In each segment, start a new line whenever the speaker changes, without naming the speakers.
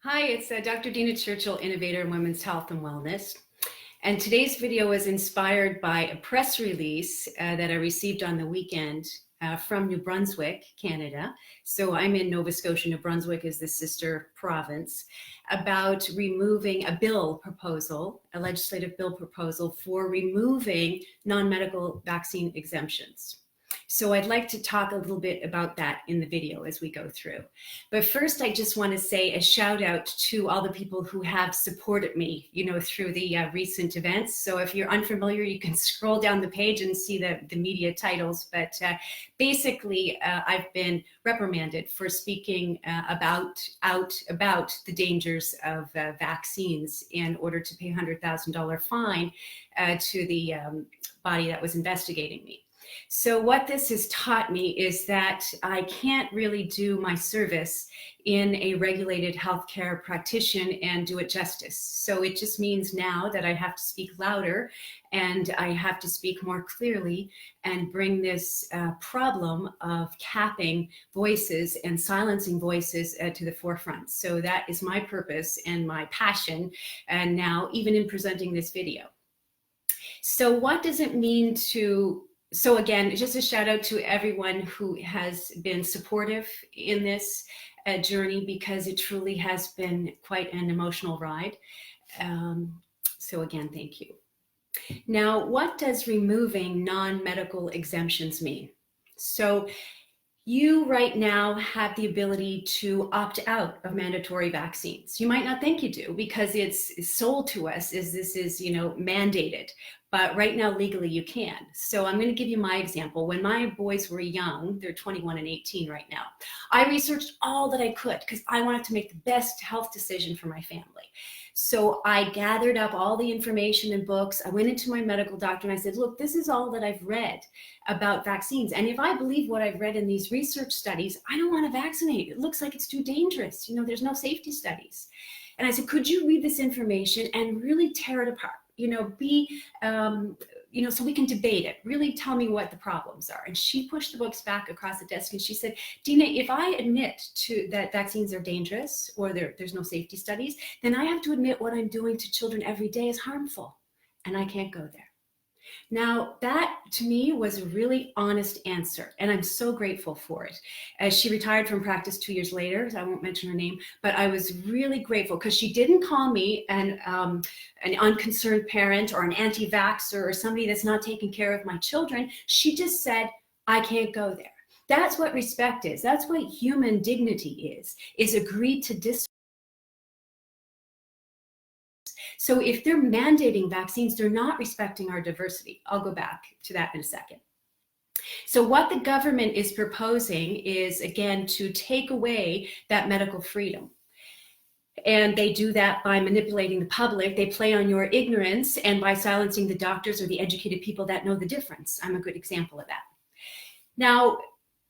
Hi, it's Dr. Dena Churchill, innovator in women's health and wellness. And today's video is inspired by a press release that I received on the weekend from New Brunswick, Canada. So I'm in Nova Scotia. New Brunswick is the sister province, about removing a bill proposal, a legislative bill proposal for removing non-medical vaccine exemptions. So I'd like to talk a little bit about that in the video as we go through. But first, I just want to say a shout out to all the people who have supported me, through the recent events. So if you're unfamiliar, you can scroll down the page and see the media titles. But basically, I've been reprimanded for speaking about the dangers of vaccines in order to pay a $100,000 fine to the body that was investigating me. So what this has taught me is that I can't really do my service in a regulated healthcare practitioner and do it justice. So it just means now that I have to speak louder and I have to speak more clearly and bring this problem of capping voices and silencing voices to the forefront. So that is my purpose and my passion, and now even in presenting this video. So what does it mean to So again, just a shout out to everyone who has been supportive in this journey, because it truly has been quite an emotional ride. So again, thank you. Now, what does removing non-medical exemptions mean? So you right now have the ability to opt out of mandatory vaccines. You might not think you do because it's sold to us as this is, mandated. But right now, legally, you can. So I'm going to give you my example. When my boys were young, they're 21 and 18 right now, I researched all that I could because I wanted to make the best health decision for my family. So I gathered up all the information and books. I went into my medical doctor and I said, look, this is all that I've read about vaccines. And if I believe what I've read in these research studies, I don't want to vaccinate. It looks like it's too dangerous. There's no safety studies. And I said, could you read this information and really tear it apart? So we can debate it. Really tell me what the problems are. And she pushed the books back across the desk and she said, Dena, if I admit that vaccines are dangerous or there's no safety studies, then I have to admit what I'm doing to children every day is harmful. And I can't go there. Now, that to me was a really honest answer, and I'm so grateful for it. As she retired from practice 2 years later, I won't mention her name, but I was really grateful because she didn't call me an unconcerned parent or an anti-vaxxer or somebody that's not taking care of my children. She just said, I can't go there. That's what respect is. That's what human dignity is agreed to disagree. So if they're mandating vaccines, they're not respecting our diversity. I'll go back to that in a second. So what the government is proposing is, again, to take away that medical freedom. And they do that by manipulating the public. They play on your ignorance and by silencing the doctors or the educated people that know the difference. I'm a good example of that. Now,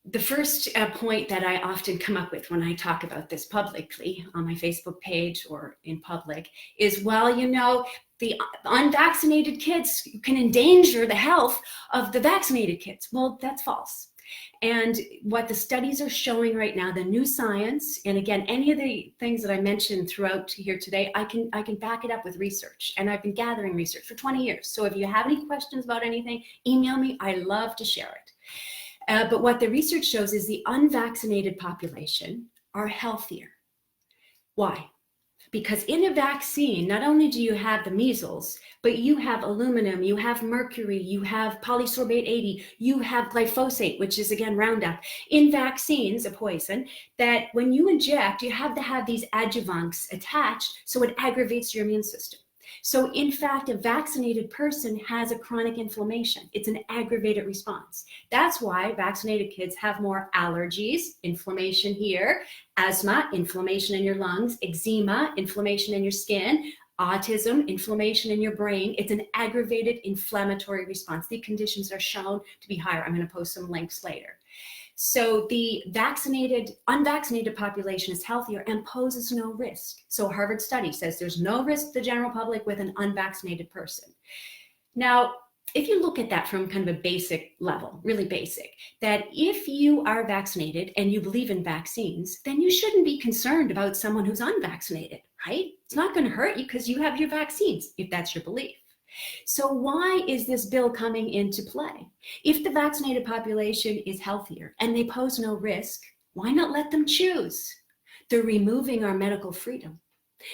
the first point that I often come up with when I talk about this publicly on my Facebook page or in public is, well, the unvaccinated kids can endanger the health of the vaccinated kids. Well, that's false. And what the studies are showing right now, the new science, and again, any of the things that I mentioned throughout here today, I can back it up with research. And I've been gathering research for 20 years. So if you have any questions about anything, email me. I love to share it. But what the research shows is the unvaccinated population are healthier. Why? Because in a vaccine, not only do you have the measles, but you have aluminum, you have mercury, you have polysorbate 80, you have glyphosate, which is again Roundup. In vaccines, a poison, that when you inject, you have to have these adjuvants attached, so it aggravates your immune system. So in fact, a vaccinated person has a chronic inflammation. It's an aggravated response. That's why vaccinated kids have more allergies, inflammation here, asthma, inflammation in your lungs, eczema, inflammation in your skin, autism, inflammation in your brain. It's an aggravated inflammatory response. The conditions are shown to be higher. I'm going to post some links later. So the unvaccinated population is healthier and poses no risk. So a Harvard study says there's no risk to the general public with an unvaccinated person. Now, if you look at that from kind of a basic level, really basic, that if you are vaccinated and you believe in vaccines, then you shouldn't be concerned about someone who's unvaccinated, right? It's not going to hurt you because you have your vaccines, if that's your belief. So why is this bill coming into play? If the vaccinated population is healthier and they pose no risk, why not let them choose? They're removing our medical freedom.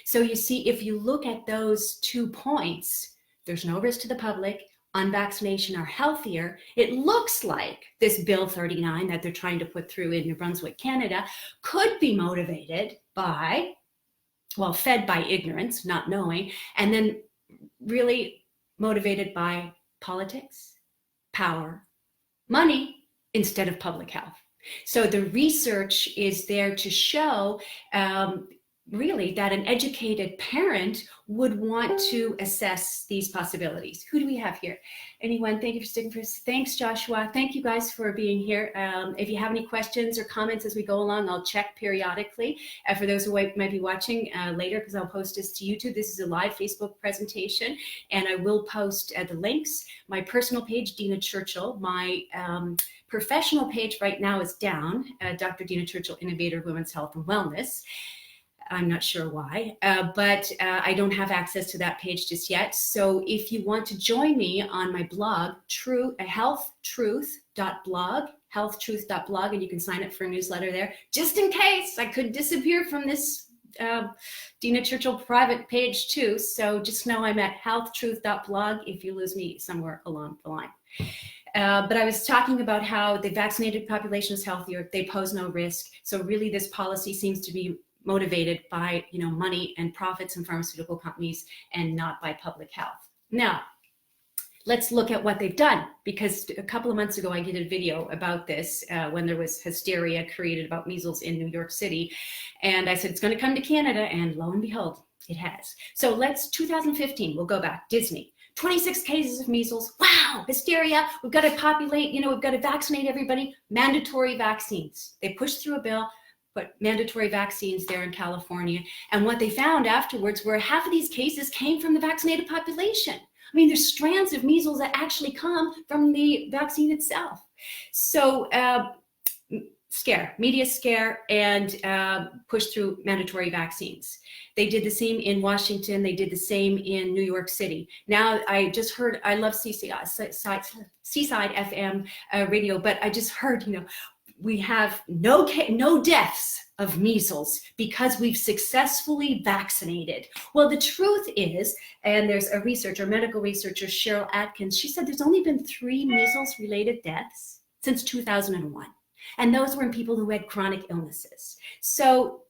So you see, if you look at those 2 points, there's no risk to the public, unvaccinated are healthier. It looks like this Bill 39 that they're trying to put through in New Brunswick, Canada, could be motivated by, well, fed by ignorance, not knowing, and then really motivated by politics, power, money, instead of public health. So the research is there to show really that an educated parent would want to assess these possibilities. Who do we have here? Anyone? Thank you for sticking for us. Thanks, Joshua. Thank you guys for being here. If you have any questions or comments as we go along, I'll check periodically. For those who might be watching later, because I'll post this to YouTube, this is a live Facebook presentation, and I will post the links. My personal page, Dena Churchill. My professional page right now is down, Dr. Dena Churchill, Innovator of Women's Health and Wellness. I'm not sure why, but I don't have access to that page just yet. So if you want to join me on my blog, healthtruth.blog, and you can sign up for a newsletter there, just in case I could disappear from this Dena Churchill private page too. So just know I'm at healthtruth.blog if you lose me somewhere along the line. But I was talking about how the vaccinated population is healthier, they pose no risk. So really this policy seems to be motivated by money and profits in pharmaceutical companies and not by public health. Now, let's look at what they've done, because a couple of months ago I did a video about this when there was hysteria created about measles in New York City, and I said it's going to come to Canada, and lo and behold, it has. So 2015, we'll go back, Disney. 26 cases of measles. Wow, hysteria. We've got to populate, we've got to vaccinate everybody. Mandatory vaccines. They pushed through a bill, put mandatory vaccines there in California. And what they found afterwards were half of these cases came from the vaccinated population. I mean, there's strands of measles that actually come from the vaccine itself. So media scare, and push through mandatory vaccines. They did the same in Washington. They did the same in New York City. Now, I just heard, I love Seaside FM radio, but I just heard, we have no deaths of measles because we've successfully vaccinated. Well, the truth is, and there's a medical researcher, Cheryl Atkins, she said there's only been 3 measles-related deaths since 2001. And those were in people who had chronic illnesses. So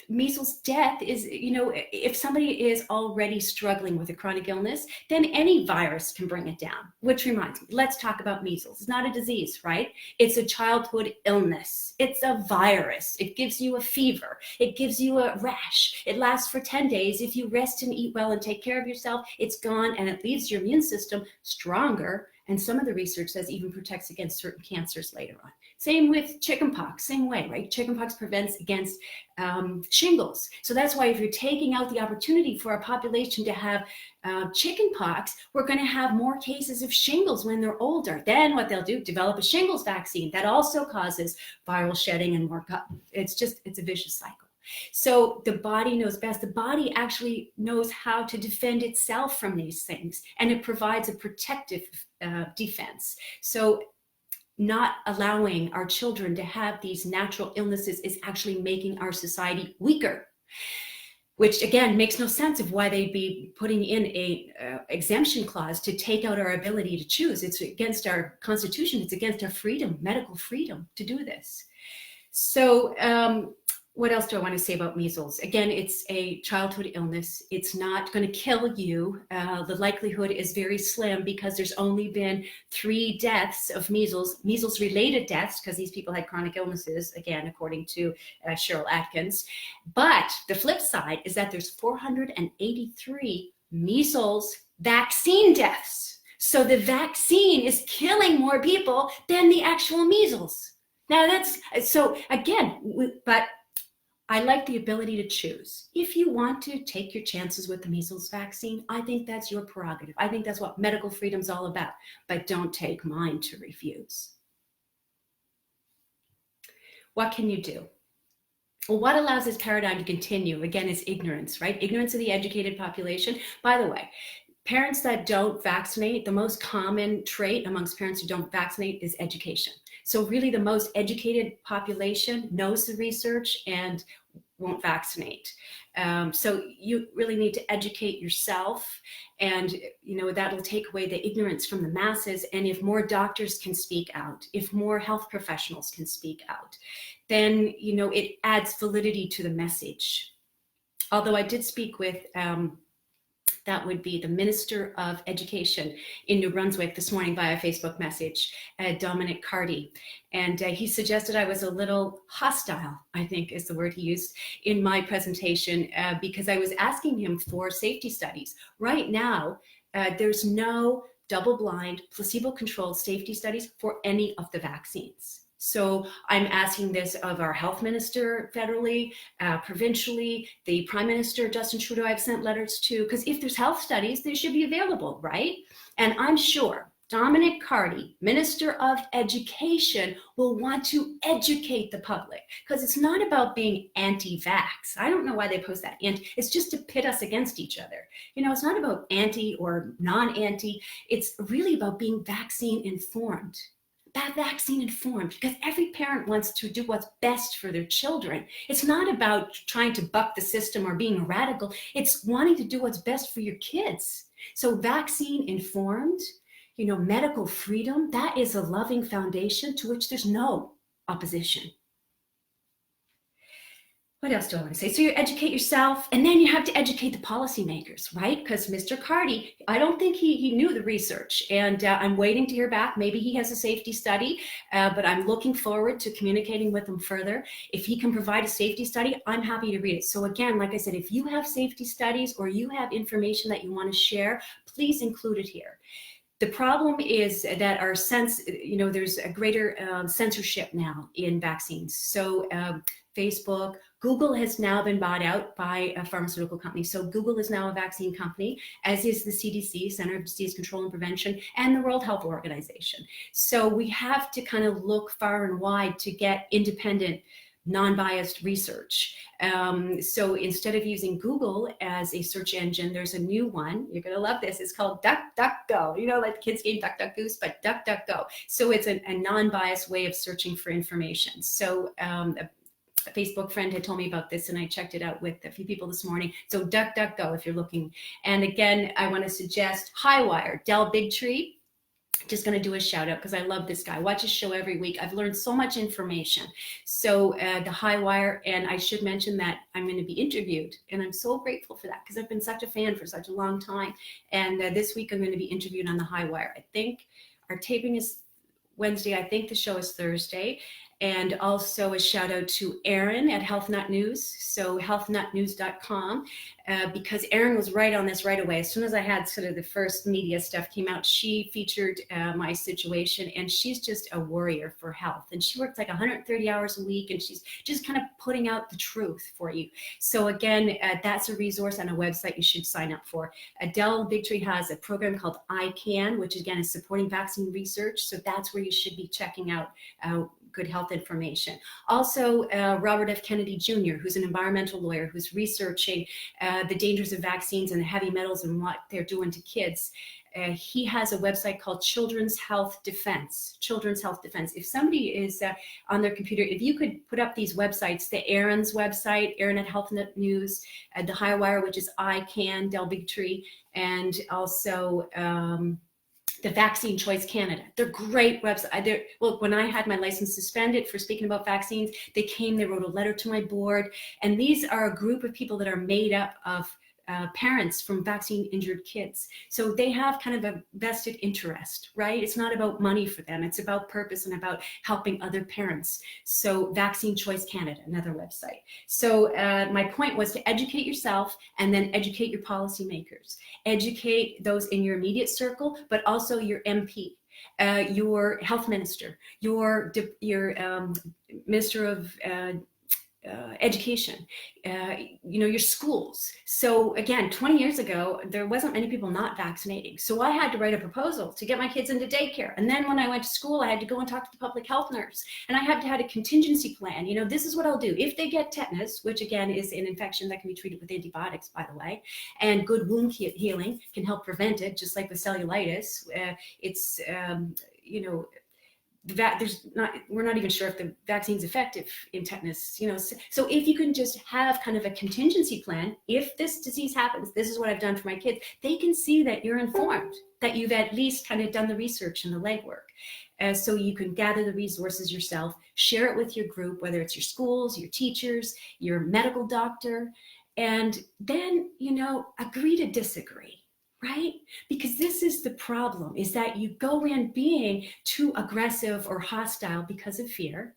measles death is, if somebody is already struggling with a chronic illness, then any virus can bring it down. Which reminds me, let's talk about measles. It's not a disease, right? It's a childhood illness. It's a virus. It gives you a fever. It gives you a rash. It lasts for 10 days. If you rest and eat well and take care of yourself, it's gone, and it leaves your immune system stronger. And some of the research says even protects against certain cancers later on. Same with chickenpox, same way, right? Chickenpox prevents against shingles. So that's why if you're taking out the opportunity for our population to have chickenpox, we're going to have more cases of shingles when they're older. Then what they'll do, develop a shingles vaccine that also causes viral shedding and more. It's a vicious cycle. So the body knows best. The body actually knows how to defend itself from these things, and it provides a protective defense. So not allowing our children to have these natural illnesses is actually making our society weaker, which again makes no sense of why they'd be putting in a exemption clause to take out our ability to choose. It's against our Constitution. It's against our freedom, medical freedom, to do this. So what else do I want to say about measles? Again, it's a childhood illness. It's not going to kill you. The likelihood is very slim because there's only been 3 deaths of measles-related deaths, because these people had chronic illnesses, again, according to Cheryl Atkins. But the flip side is that there's 483 measles vaccine deaths. So the vaccine is killing more people than the actual measles. Now that's, so again, but I like the ability to choose. If you want to take your chances with the measles vaccine, I think that's your prerogative. I think that's what medical freedom's all about, but don't take mine to refuse. What can you do? Well, what allows this paradigm to continue, again, is ignorance, right? Ignorance of the educated population. By the way, parents that don't vaccinate, the most common trait amongst parents who don't vaccinate is education. So really the most educated population knows the research and won't vaccinate. So you really need to educate yourself, and that'll take away the ignorance from the masses. And if more doctors can speak out, if more health professionals can speak out, then it adds validity to the message. Although I did speak with that would be the Minister of Education in New Brunswick this morning via Facebook message, Dominic Carty. And he suggested I was a little hostile, I think is the word he used, in my presentation, because I was asking him for safety studies. Right now, there's no double-blind, placebo-controlled safety studies for any of the vaccines. So I'm asking this of our health minister federally, provincially, the Prime Minister, Justin Trudeau, I've sent letters to, because if there's health studies, they should be available, right? And I'm sure Dominic Carty, Minister of Education, will want to educate the public, because it's not about being anti-vax. I don't know why they post that. And it's just to pit us against each other. It's not about anti or non-anti. It's really about being vaccine informed. Vaccine informed, because every parent wants to do what's best for their children. It's not about trying to buck the system or being radical. It's wanting to do what's best for your kids. So vaccine informed, medical freedom, that is a loving foundation to which there's no opposition. What else do I want to say? So you educate yourself, and then you have to educate the policymakers, right? Because Mr. Carty, I don't think he knew the research, and I'm waiting to hear back. Maybe he has a safety study, but I'm looking forward to communicating with him further. If he can provide a safety study, I'm happy to read it. So again, like I said, if you have safety studies or you have information that you want to share, please include it here. The problem is that our there's a greater censorship now in vaccines. So Facebook, Google has now been bought out by a pharmaceutical company. So Google is now a vaccine company, as is the CDC, Center of Disease Control and Prevention, and the World Health Organization. So we have to kind of look far and wide to get independent, non-biased research. So instead of using Google as a search engine, there's a new one. You're going to love this. It's called DuckDuckGo. Like the kids game Duck Duck Goose, but DuckDuckGo. So it's a non-biased way of searching for information. So a Facebook friend had told me about this, and I checked it out with a few people this morning. So DuckDuckGo if you're looking. And again, I want to suggest Highwire, Del Bigtree. Just going to do a shout out because I love this guy. Watch his show every week. I've learned so much information. So the Highwire, and I should mention that I'm going to be interviewed, and I'm so grateful for that because I've been such a fan for such a long time. And this week I'm going to be interviewed on the Highwire. I think our taping is Wednesday. I think the show is Thursday. And also a shout out to Erin at Health Nut News, so healthnutnews.com, because Erin was right on this right away. As soon as I had sort of the first media stuff came out, she featured my situation, and she's just a warrior for health. And she works like 130 hours a week, and she's just kind of putting out the truth for you. So again, that's a resource and a website you should sign up for. Del Bigtree has a program called ICAN, which again is supporting vaccine research. So that's where you should be checking out good health information. Also, Robert F. Kennedy Jr., who's an environmental lawyer who's researching the dangers of vaccines and the heavy metals and what they're doing to kids. He has a website called Children's Health Defense. Children's Health Defense. If somebody is on their computer, if you could put up these websites, the Erin's website, Erin at Health Nut News, the Highwire, which is ICAN, Del Bigtree, and also the Vaccine Choice Canada. They're great websites. Well, when I had my license suspended for speaking about vaccines, they wrote a letter to my board. And these are a group of people that are made up of parents from vaccine injured kids. So they have kind of a vested interest, right? It's not about money for them. It's about purpose and about helping other parents. So Vaccine Choice Canada, another website. So my point was to educate yourself and then educate your policymakers. Educate those in your immediate circle, but also your MP. Your health minister, your minister of education, your schools. So again, 20 years ago, there wasn't many people not vaccinating. So I had to write a proposal to get my kids into daycare. And then when I went to school, I had to go and talk to the public health nurse. And I had to have a contingency plan. This is what I'll do. If they get tetanus, which again is an infection that can be treated with antibiotics, by the way, and good wound healing can help prevent it, just like with cellulitis. We're not even sure if the vaccine's effective in tetanus, so if you can just have kind of a contingency plan, if this disease happens, this is what I've done for my kids, they can see that you're informed, that you've at least kind of done the research and the legwork. So you can gather the resources yourself, share it with your group, whether it's your schools, your teachers, your medical doctor, and then, agree to disagree. Right? Because this is the problem, is that you go in being too aggressive or hostile because of fear,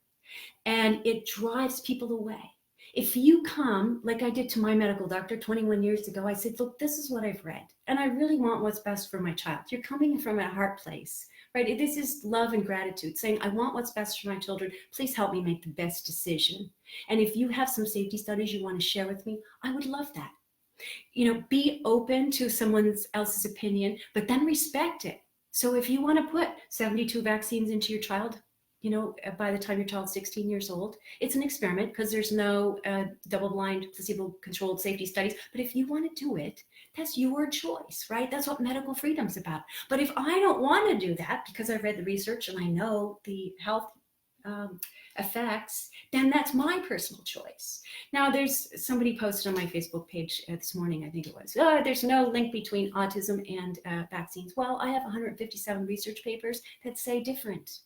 and it drives people away. If you come, like I did to my medical doctor 21 years ago, I said, look, this is what I've read, and I really want what's best for my child. You're coming from a heart place, right? This is love and gratitude, saying, I want what's best for my children. Please help me make the best decision. And if you have some safety studies you want to share with me, I would love that. Be open to someone else's opinion, but then respect it. So if you want to put 72 vaccines into your child, by the time your child's 16 years old, it's an experiment because there's no double-blind, placebo-controlled safety studies. But if you want to do it, that's your choice, right? That's what medical freedom's about. But if I don't want to do that because I've read the research and I know the health effects, then that's my personal choice. Now, there's somebody posted on my Facebook page this morning, I think it was, there's no link between autism and vaccines. Well, I have 157 research papers that say different.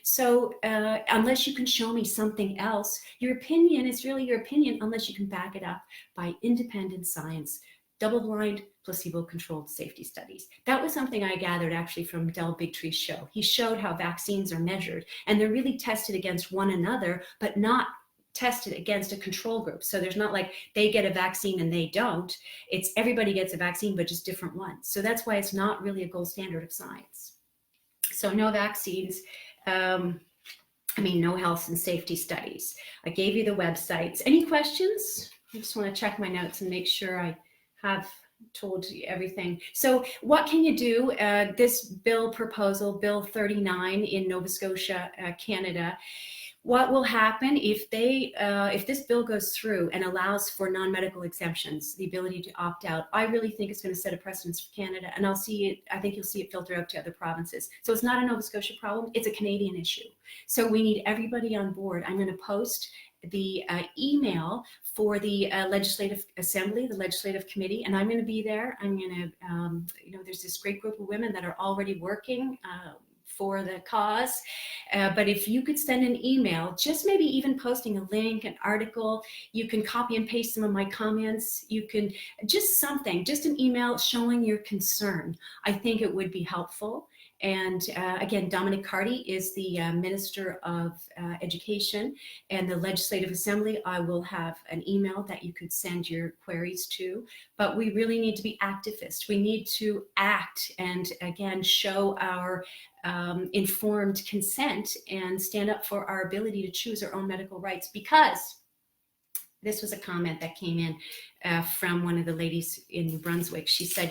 So unless you can show me something else, your opinion is really your opinion unless you can back it up by independent science, double-blind, placebo-controlled safety studies. That was something I gathered actually from Del Bigtree's show. He showed how vaccines are measured, and they're really tested against one another, but not tested against a control group. So there's not like they get a vaccine and they don't. It's everybody gets a vaccine, but just different ones. So that's why it's not really a gold standard of science. So no vaccines. No health and safety studies. I gave you the websites. Any questions? I just want to check my notes and make sure I have told you everything. So what can you do? This bill proposal, Bill 39 in Nova Scotia, Canada, what will happen if this bill goes through and allows for non-medical exemptions, the ability to opt out? I really think it's going to set a precedence for Canada, and I think you'll see it filter out to other provinces. So it's not a Nova Scotia problem, it's a Canadian issue. So we need everybody on board. I'm going to post the email for the Legislative Assembly, the Legislative Committee, and I'm going to be there. I'm going to, there's this great group of women that are already working for the cause. But if you could send an email, just maybe even posting a link, an article, you can copy and paste some of my comments. You can just something, just an email showing your concern. I think it would be helpful. And again, Dominic Carty is the Minister of Education, and the Legislative Assembly. I will have an email that you could send your queries to, but we really need to be activists. We need to act and again, show our informed consent and stand up for our ability to choose our own medical rights, because this was a comment that came in from one of the ladies in New Brunswick. She said,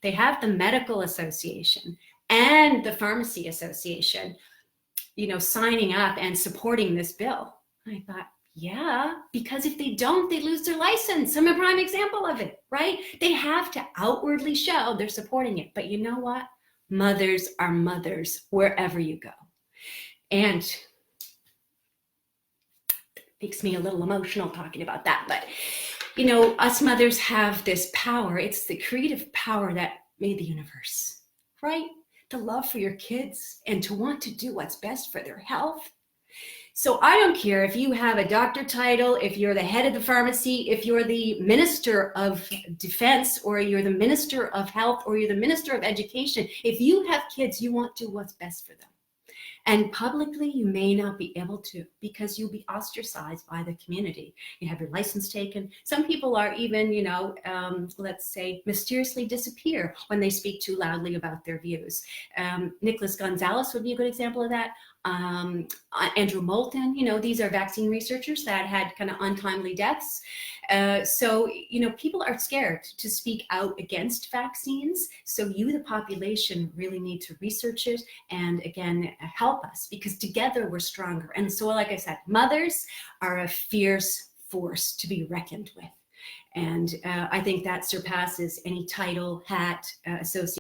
they have the Medical Association and the Pharmacy Association, signing up and supporting this bill. I thought, yeah, because if they don't, they lose their license. I'm a prime example of it, right? They have to outwardly show they're supporting it. But you know what? Mothers are mothers wherever you go. And it makes me a little emotional talking about that. But, us mothers have this power. It's the creative power that made the universe, right? The love for your kids and to want to do what's best for their health. So I don't care if you have a doctor title, if you're the head of the pharmacy, if you're the Minister of Defense, or you're the Minister of Health, or you're the Minister of Education. If you have kids, you want to do what's best for them. And publicly, you may not be able to, because you'll be ostracized by the community. You have your license taken. Some people are even, let's say, mysteriously disappear when they speak too loudly about their views. Nicholas Gonzalez would be a good example of that. Andrew Moulton, these are vaccine researchers that had kind of untimely deaths. So, people are scared to speak out against vaccines. So you, the population, really need to research it and, again, help us, because together we're stronger. And so, like I said, mothers are a fierce force to be reckoned with. And I think that surpasses any title, hat, association.